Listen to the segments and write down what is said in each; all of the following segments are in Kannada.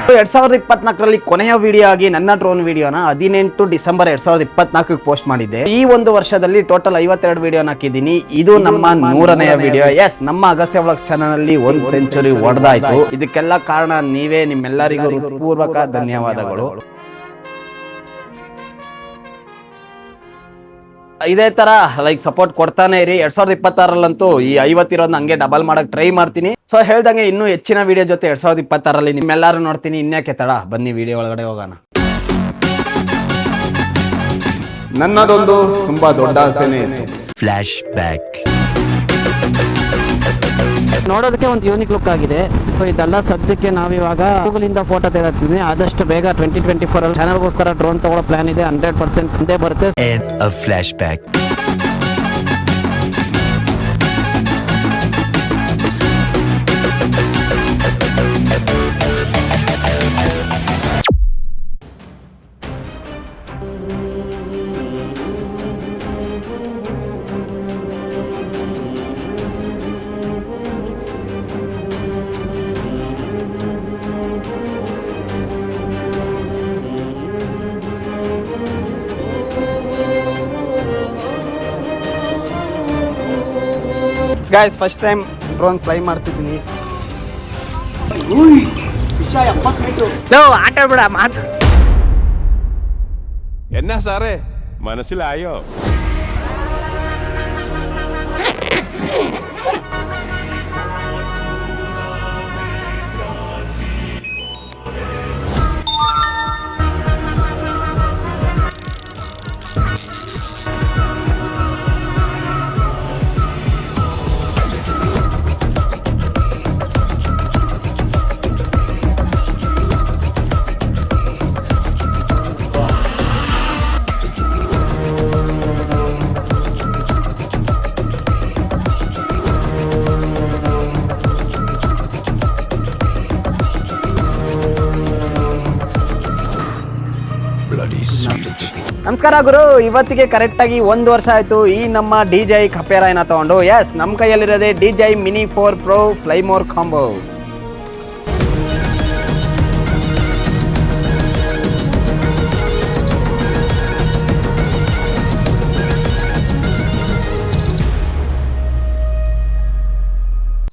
2024ರಲ್ಲಿ ಕೊನೆಯ ವಿಡಿಯೋ ಆಗಿ ನನ್ನ ಡ್ರೋನ್ ವಿಡಿಯೋನ 18 ಡಿಸೆಂಬರ್ 2024 ಪೋಸ್ಟ್ ಮಾಡಿದ್ದೆ. ಈ ಒಂದು ವರ್ಷದಲ್ಲಿ ಟೋಟಲ್ 52 ವಿಡಿಯೋನ ಹಾಕಿದ್ದೀನಿ. ಇದು ನಮ್ಮ 100ನೇ ವಿಡಿಯೋ. ಎಸ್, ನಮ್ಮ ಅಗಸ್ತ್ಯ ವ್ಲಾಗ್ಸ್ ಚಾನೆಲ್ ಅಲ್ಲಿ 1 ಸೆಂಚುರಿ ಹೊಡೆದಾಯ್ತು. ಇದಕ್ಕೆಲ್ಲ ಕಾರಣ ನೀವೇ. ನಿಮ್ಮೆಲ್ಲರಿಗೂ ಹೃತ್ಪೂರ್ವಕ ಧನ್ಯವಾದಗಳು. ಇದೇ ತರ ಲೈಕ್ ಸಪೋರ್ಟ್ ಕೊಡ್ತಾನೆ ಇರಿ. 2026ರಲ್ಲಂತೂ ಈ 50 ಇರೋದನ್ನ ಹಂಗೆ ಡಬಲ್ ಮಾಡಕ್ ಟ್ರೈ ಮಾಡ್ತೀನಿ. ಸೊ ಹೇಳ್ದಂಗೆ ಇನ್ನೂ ಹೆಚ್ಚಿನ ವಿಡಿಯೋ ಜೊತೆ 2026ರಲ್ಲಿ ನಿಮ್ಮೆಲ್ಲರೂ ನೋಡ್ತೀನಿ. ಇನ್ಯಾಕೆ ತಡ, ಬನ್ನಿ ವಿಡಿಯೋ ಒಳಗಡೆ ಹೋಗೋಣ. ನನ್ನದೊಂದು ತುಂಬಾ ದೊಡ್ಡ ಆಸೆನೇ ಫ್ಲಾಶ್ ಬ್ಯಾಕ್. ನೋಡೋದಕ್ಕೆ ಒಂದು ಯೂನಿಕ್ ಲುಕ್ ಆಗಿದೆ. ಸೊ ಇದೆಲ್ಲ ಸದ್ಯಕ್ಕೆ ನಾವಿವಾಗ ಗೂಗಲಿಂದ ಫೋಟೋ ತೆಗೆದಿದ್ದೀನಿ. ಆದಷ್ಟು ಬೇಗ 2024 ಅಲ್ಲಿ ಚಾನಲ್ಗೋಸ್ಕರ ಡ್ರೋನ್ ತಗೊಳ್ಳೋ ಪ್ಲಾನ್ ಇದೆ. 100% ಮುಂದೆ ಬರುತ್ತೆ. Flash back. Guys, first time drone fly ಮಾಡ್ತಿದ್ದೀನಿ. ಆಟ ಬಿಡ ಮಾತು. എന്നാ സാറേ മനസ്സിലായോ? ನಮಸ್ಕಾರ ಗುರು. ಇವತ್ತಿಗೆ ಕರೆಕ್ಟ್ ಆಗಿ 1 ವರ್ಷ ಆಯ್ತು ಈ ನಮ್ಮ DJI ಕಪೇರಾಯನ ತಗೊಂಡು. ಎಸ್, ನಮ್ಮ ಕೈಯಲ್ಲಿರೋದೇ DJI Mini 4 Pro Flymore combo.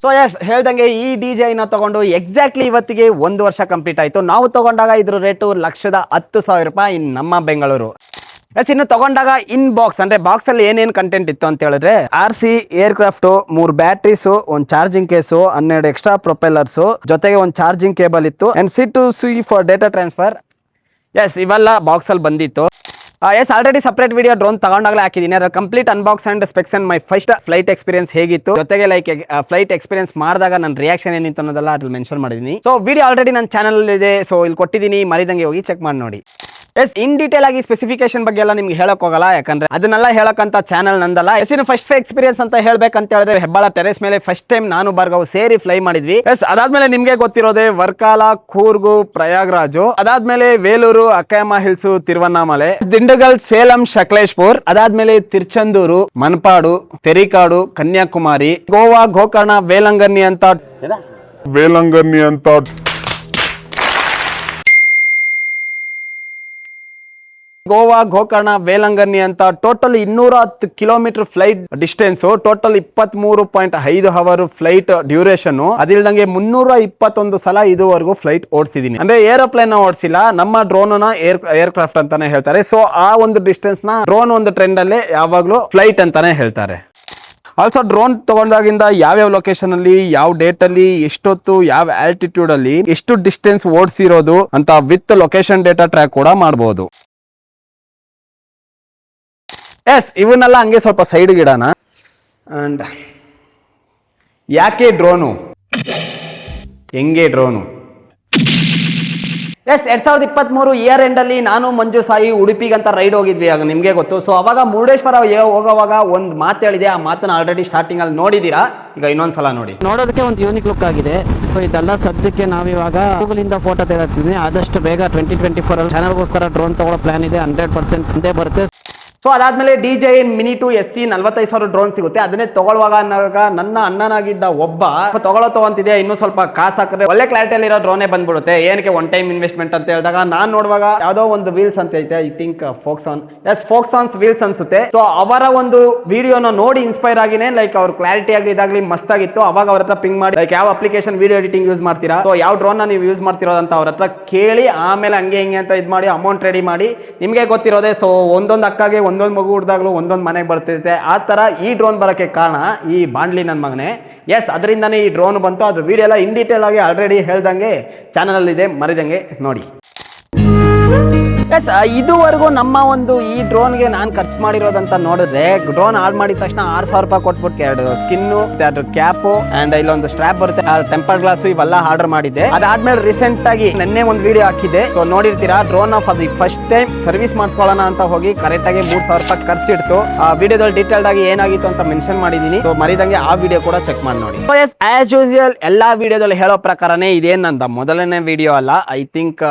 So yes, ಹೇಳ್ದಂಗೆ ಈ DJI ತಗೊಂಡು ಎಕ್ಸಾಕ್ಟ್ಲಿ ಇವತ್ತಿಗೆ 1 ವರ್ಷ ಕಂಪ್ಲೀಟ್ ಆಯಿತು. ನಾವು ತಗೊಂಡಾಗ ಇದ್ರ ರೇಟು 1,10,000 ರೂಪಾಯಿ ಇನ್ ನಮ್ಮ ಬೆಂಗಳೂರು. ಎಸ್, ಇನ್ನು ತಗೊಂಡಾಗ ಇನ್ ಬಾಕ್ಸ್ ಅಂದ್ರೆ ಬಾಕ್ಸ್ ಅಲ್ಲಿ ಏನೇನು ಕಂಟೆಂಟ್ ಇತ್ತು ಅಂತ ಹೇಳಿದ್ರೆ RC ಏರ್ಕ್ರಾಫ್ಟ್, 3 ಬ್ಯಾಟ್ರೀಸು, ಒಂದು ಚಾರ್ಜಿಂಗ್ ಕೇಸು, 12 ಎಕ್ಸ್ಟ್ರಾ ಪ್ರೊಪೆಲ್ಲರ್ಸು, ಜೊತೆಗೆ ಒಂದು ಚಾರ್ಜಿಂಗ್ ಕೇಬಲ್ ಇತ್ತು, and C2C for data transfer. Yes, ಇವೆಲ್ಲ ಬಾಕ್ಸ್ ಅಲ್ಲಿ ಬಂದಿತ್ತು. Yes, already separate video drone ತಗೊಂಡಾಗಲೇ ಹಾಕಿದ್ದೀನಿ. ಅದರ complete unbox and specs and my first flight experience ಹೇಗಿತ್ತು, ಜೊತೆಗೆ ಲೈಕ್ ಫ್ಲೈಟ್ ಎಕ್ಸ್ಪೀರಿಯನ್ಸ್ ಮಾಡಿದಾಗ ನನ್ನ ರಿಯಾಕ್ಷನ್ ಏನಿತ್ತು ಅನ್ನೋದೆಲ್ಲ ಅದ್ರಲ್ಲಿ ಮೆನ್ಷನ್ ಮಾಡಿದ್ದೀನಿ. ಸೊ ವಿಡಿಯೋ ಆಲ್ರೆಡಿ ನನ್ನ ಚಾನಲ್ ಇದೆ, ಸೊ ಇಲ್ಲಿ ಕೊಟ್ಟಿದ್ದೀನಿ, ಮರಿದಂಗೆ ಹೋಗಿ ಚೆಕ್ ಮಾಡಿ ನೋಡಿ. ಎಸ್, ಇನ್ ಡೀಟೇಲ್ ಆಗಿ ಸ್ಪೆಸಿಫಿಕೇಶನ್ ಬಗ್ಗೆ ಎಲ್ಲ ನಿಮ್ಗೆ ಹೇಳಕ್ ಹೋಗಲ್ಲ, ಯಾಕಂದ್ರೆ ಅದನ್ನೆಲ್ಲ ಹೇಳಕ್ಕಂತ ಚಾನಲ್ ನಂದಲ್ಲ. ಎಸ್, ಇನ್ನು ಫಸ್ಟ್ ಎಕ್ಸ್ಪೀರಿಯನ್ಸ್ ಅಂತ ಹೇಳ್ಬೇಕಂತ ಹೇಳಿದ್ರೆ ಹೆಬ್ಬಾಳ ಟೆರೆಸ್ ಮೇಲೆ ಫಸ್ಟ್ ಟೈಮ್ ನಾನು ಭಾರ್ಗವ್ ಸೇರಿ ಫ್ಲೈ ಮಾಡಿದ್ವಿ. ಎಸ್, ಅದಾದ್ಮೇಲೆ ನಿಮ್ಗೆ ಗೊತ್ತಿರೋದೇ ವರ್ಕಾಲ, ಕೂರ್ಗು, ಪ್ರಯಾಗ್ರಾಜು, ಅದಾದ್ಮೇಲೆ ವೇಲೂರು, ಅಕ್ಕಯಮ್ಮ ಹಿಲ್ಸ್, ತಿರುವಣ್ಣಾಮಲೆ, ದಿಂಡಗಲ್, ಸೇಲಂ, ಶಕ್ಲೇಶ್ಪುರ್, ಅದಾದ್ಮೇಲೆ ತಿರುಚಂದೂರು, ಮನ್ಪಾಡು, ತೆರಿಕಾಡು, ಕನ್ಯಾಕುಮಾರಿ, ಗೋವಾ, ಗೋಕರ್ಣ, ವೇಲಂಗರ್ನಿ ಅಂತ ಗೋವಾ, ಗೋಕರ್ಣ, ವೇಲಂಗರ್ನಿ ಅಂತ total 210 kilometre flight distance, total 23.5 hour flight duration. ಅದಿಲ್ದಂಗೆ 321 ಸಲ ಇದುವರೆಗೂ ಫ್ಲೈಟ್ ಓಡಿಸಿದೀನಿ. ಅಂದ್ರೆ ಏರೋಪ್ಲೇನ್ ಓಡಿಸಿಲ್ಲ, ನಮ್ಮ ಡ್ರೋನ್ ಏರ್ಕ್ರಾಫ್ಟ್ ಅಂತಾನೆ ಹೇಳ್ತಾರೆ. ಸೊ ಆ ಒಂದು ಡಿಸ್ಟೆನ್ಸ್ ನ ಡ್ರೋನ್ ಒಂದು ಟ್ರೆಂಡ್ ಅಲ್ಲೇ ಯಾವಾಗ್ಲೂ ಫ್ಲೈಟ್ ಅಂತಾನೆ ಹೇಳ್ತಾರೆ. ಆಲ್ಸೋ ಡ್ರೋನ್ ತಗೊಂಡಾಗಿಂದ ಯಾವ್ಯಾವ ಲೊಕೇಶನ್ ಅಲ್ಲಿ, ಯಾವ ಡೇಟ್ ಅಲ್ಲಿ, ಎಷ್ಟೊತ್ತು, ಯಾವ ಆಲ್ಟಿಟ್ಯೂಡ್ ಅಲ್ಲಿ, ಎಷ್ಟು ಡಿಸ್ಟೆನ್ಸ್ ಓಡಿಸಿರೋದು ಅಂತ ವಿತ್ ಲೊಕೇಶನ್ ಡೇಟಾ ಟ್ರ್ಯಾಕ್ ಕೂಡ ಮಾಡಬಹುದು. ಎಸ್, ಇವನ್ನೆಲ್ಲ ಹಂಗೆ ಸ್ವಲ್ಪ ಸೈಡ್ಗೆ ಇಡೋಣ. ಅಂಡ್ ಯಾಕೆ ಡ್ರೋನು, ಹೆಂಗೆ ಡ್ರೋನು. ಎಸ್, 2023 ಇಯರ್ ಎಂಡ್ ಅಲ್ಲಿ ನಾನು ಮಂಜು ಸಾಯಿ ಉಡುಪಿಗಂತ ರೈಡ್ ಹೋಗಿದ್ವಿ, ಆಗ ನಿಮ್ಗೆ ಗೊತ್ತು. ಸೊ ಅವಾಗ ಮುರುಡೇಶ್ವರ ಹೋಗೋವಾಗ ಒಂದು ಮಾತು ಹೇಳಿದೆ, ಆ ಮಾತನ್ನ ಆಲ್ರೆಡಿ ಸ್ಟಾರ್ಟಿಂಗ್ ಅಲ್ಲಿ ನೋಡಿದೀರಾ, ಈಗ ಇನ್ನೊಂದ್ಸಲ ನೋಡಿ. ನೋಡೋದಕ್ಕೆ ಒಂದು ಯೂನಿಕ್ ಲುಕ್ ಆಗಿದೆ. ಸೊ ಇದೆಲ್ಲ ಸದ್ಯಕ್ಕೆ ನಾವಿವಾಗ ಗೂಗಲಿಂದ ಫೋಟೋ ತೆಗೆದಿದ್ದೀನಿ. ಆದಷ್ಟು ಬೇಗ 2024 ಅಲ್ಲಿ ಚಾನಲ್ಗೋಸ್ಕರ ಡ್ರೋನ್ ತಗೊಳ್ಳೋ ಪ್ಲಾನ್ ಇದೆ. 100% ಮುಂದೆ ಬರುತ್ತೆ. ಸೊ ಅದಾದ್ಮೇಲೆ DJI Mini 2 SE 45,000 ಡ್ರೋನ್ ಸಿಗುತ್ತೆ. ಅದನ್ನೇ ತಗೊಳ್ಳುವಾಗ ಅನ್ನೋವಾಗ ನನ್ನ ಅಣ್ಣನಾಗಿದ್ದ ಒಬ್ಬ ತಗೊಂತಿದ್ಯಾ ಇನ್ನೂ ಸ್ವಲ್ಪ ಕಾಸು ಹಾಕಿದ್ರೆ ಒಳ್ಳೆ ಕ್ಲಾರಿಟಿಯಲ್ಲಿ ಇರೋ ಡ್ರೋನೇ ಬಂದ್ಬಿಡುತ್ತೆ, ಏನಕ್ಕೆ ಒನ್ ಟೈಮ್ ಇನ್ವೆಸ್ಟ್ಮೆಂಟ್ ಅಂತ ಹೇಳಿದಾಗ ನಾನು ನೋಡುವಾಗ ಯಾವುದೋ ಒಂದು ವೀಲ್ಸ್ ಅಂತ ಐತೆ, ಐ ಥಿಂಕ್ ಫೋಕ್ಸಾನ್ಸ್ ವೀಲ್ಸ್ ಅನ್ಸುತ್ತೆ. ಸೊ ಅವರ ಒಂದು ವಿಡಿಯೋನ ನೋಡಿ ಇನ್ಸ್ಪೈರ್ ಆಗಿನೇ ಲೈಕ್ ಅವ್ರ ಕ್ಲಾರಿಟಿ ಆಗಲಿ ಇದಾಗ್ಲಿ ಮಸ್ತ್ ಆಗಿತ್ತು. ಅವಾಗ ಅವ್ರ ಹತ್ರ ಪಿಂಗ್ ಮಾಡಿ ಲೈಕ್ ಯಾವ ಅಪ್ಲಿಕೇಶನ್ ವಿಡಿಯೋ ಎಡಿಟಿಂಗ್ ಯೂಸ್ ಮಾಡ್ತೀರಾ, ಸೊ ಯಾವ ಡ್ರೋನ್ ನೀವು ಯೂಸ್ ಮಾಡ್ತಿರೋದು ಅಂತ ಅವ್ರ ಹತ್ರ ಕೇಳಿ ಆಮೇಲೆ ಹಂಗೆ ಹಿಂಗೆ ಅಂತ ಇದು ಮಾಡಿ ಅಮೌಂಟ್ ರೆಡಿ ಮಾಡಿ. ನಿಮಗೆ ಗೊತ್ತಿರೋದೆ, ಸೊ ಒಂದೊಂದು ಅಕ್ಕಗೆ ಒಂದೊಂದು ಮಗು ಹುಡ್ದಾಗ್ಲೂ ಒಂದೊಂದು ಮನೆಗೆ ಬರ್ತಿರುತ್ತೆ. ಆ ತರ ಈ ಡ್ರೋನ್ ಬರೋಕ್ಕೆ ಕಾರಣ ಈ ಬಾಂಡ್ಲಿ ನನ್ನ ಮಗನೇ. ಎಸ್, ಅದರಿಂದನೇ ಈ ಡ್ರೋನ್ ಬಂತು. ಅದ್ರ ವಿಡಿಯೋ ಎಲ್ಲ ಇನ್ ಡೀಟೇಲ್ ಆಗಿ ಆಲ್ರೆಡಿ ಹೇಳ್ದಂಗೆ ಚಾನಲ್ ಅಲ್ಲಿ ಇದೆ, ಮರಿದಂಗೆ ನೋಡಿ. ಎಸ್, ಇದುವರೆಗೂ ನಮ್ಮ ಒಂದು ಈ ಡ್ರೋನ್ಗೆ ನಾನು ಖರ್ಚು ಮಾಡಿರೋದಂತ ನೋಡಿದ್ರೆ, ಡ್ರೋನ್ ಆರ್ಡ್ ಮಾಡಿದ ತಕ್ಷಣ 6,000 ರೂಪಾಯಿ ಕೊಟ್ಬಿಟ್ಟು 2 ಸ್ಕಿನ್ನು, ಅದ್ರ ಕ್ಯಾಪು ಅಂಡ್ ಇಲ್ಲೊಂದು ಸ್ಟ್ರಾಪ್ ಬರುತ್ತೆ, ಟೆಂಪರ್ ಗ್ಲಾಸ್ ಇವೆಲ್ಲ ಆರ್ಡರ್ ಮಾಡಿದ್ದೆ. ಅದಾದ್ಮೇಲೆ ರೀಸೆಂಟ್ ಆಗಿ ನೆನ್ನೆ ಒಂದು ವಿಡಿಯೋ ಹಾಕಿದ್ದೆ. ಸೊ ನೋಡಿರ್ತೀರಾ, ಡ್ರೋನ್ ಆಫ್ ಅದು ಫಸ್ಟ್ ಟೈಮ್ ಸರ್ವಿಸ್ ಮಾಡಿಸ್ಕೊಳ್ಳೋಣ ಅಂತ ಹೋಗಿ ಕರೆಕ್ಟ್ ಆಗಿ 3,000 ರೂಪಾಯಿ ಖರ್ಚಿಡ್ತು. ಆ ವಿಡಿಯೋದಲ್ಲಿ ಡೀಟೇಲ್ಡ್ ಆಗಿ ಏನಾಗಿತ್ತು ಅಂತ ಮೆನ್ಷನ್ ಮಾಡಿದೀನಿ. ಸೊ ಮರಿದಂಗೆ ಆ ವಿಡಿಯೋ ಕೂಡ ಚೆಕ್ ಮಾಡಿ ನೋಡಿ. ಸೊ ಎಸ್, ಆಸ್ ಯೂಶುವಲ್ ಎಲ್ಲಾ ವಿಡಿಯೋದಲ್ಲಿ ಹೇಳೋ ಪ್ರಕಾರನೇ ಇದೇನ್ ನಂದ ಮೊದಲನೇ ವಿಡಿಯೋ ಅಲ್ಲ. ಐ ಥಿಂಕ್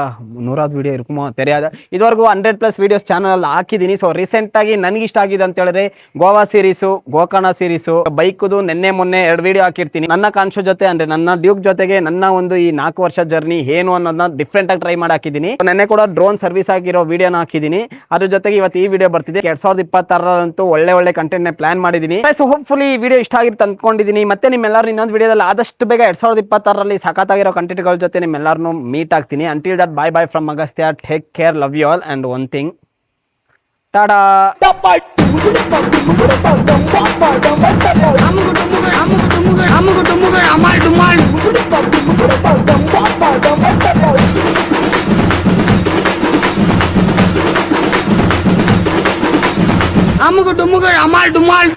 100th ವಿಡಿಯೋ ಇರ್ಕುಮೋ ತೆರೆಯಾದ. ಇದುವರೆಗೂ 100+ ವಿಡಿಯೋಸ್ ಚಾನಲ್ ಹಾಕಿದ್ದೀನಿ. ಸೊ ರೀಸೆಂಟ್ ಆಗಿ ನನಗೆ ಇಷ್ಟ ಆಗಿದೆ ಅಂತ ಹೇಳಿದ್ರೆ ಗೋವಾ ಸೀರೀಸು, ಗೋಕರ್ಣ ಸೀರೀಸು, ಬೈಕ್ದು ಮೊನ್ನೆ 2 ವಿಡಿಯೋ ಹಾಕಿರ್ತೀನಿ. ನನ್ನ ಕಾನ್ಶೋ ಜೊತೆ ಅಂದ್ರೆ ನನ್ನ ಡ್ಯೂಕ್ ಜೊತೆಗೆ ನನ್ನ ಒಂದು ಈ 4 ವರ್ಷ ಜರ್ನಿ ಏನು ಅನ್ನೋದನ್ನ ಡಿಫ್ರೆಂಟ್ ಆಗಿ ಟ್ರೈ ಮಾಡಿ ಹಾಕಿದ್ದೀನಿ. ನೆನ್ನೆ ಕೂಡ ಡ್ರೋನ್ ಸರ್ವಿಸ್ ಆಗಿರೋ ವಿಡಿಯೋನ ಹಾಕಿದ್ದೀನಿ. ಅದ್ರ ಜೊತೆಗೆ ಇವತ್ತು ಈ ವಿಡಿಯೋ ಬರ್ತಿದೆ. 2026 ಒಳ್ಳೆ ಕಂಟೆಂಟ್ ಪ್ಲಾನ್ ಮಾಡಿದ್ದೀನಿ. ಸೊ ಹೋಪ್ಫುಲಿ ಈ ವಿಡಿಯೋ ಇಷ್ಟ ಆಗಿರುತ್ತೆ ಅಂದ್ಕೊಂಡಿದ್ದೀನಿ. ಮತ್ತೆ ನಿಮ್ಮೆಲ್ಲರೂ ಇನ್ನೊಂದು ವಿಡಿಯೋದಲ್ಲಿ ಆದಷ್ಟು ಬೇಗ 2026 ಸಖತ್ತಾಗಿರೋ ಕಂಟೆಂಟ್ಗಳ ಜೊತೆ ನಿಮ್ಮೆಲ್ಲರನ್ನು ಮೀಟ್ ಆಗ್ತೀನಿ. Until that bye bye from Agastya. Take care, love you all, and one thing, tada. Amugu dumugu amal dumal.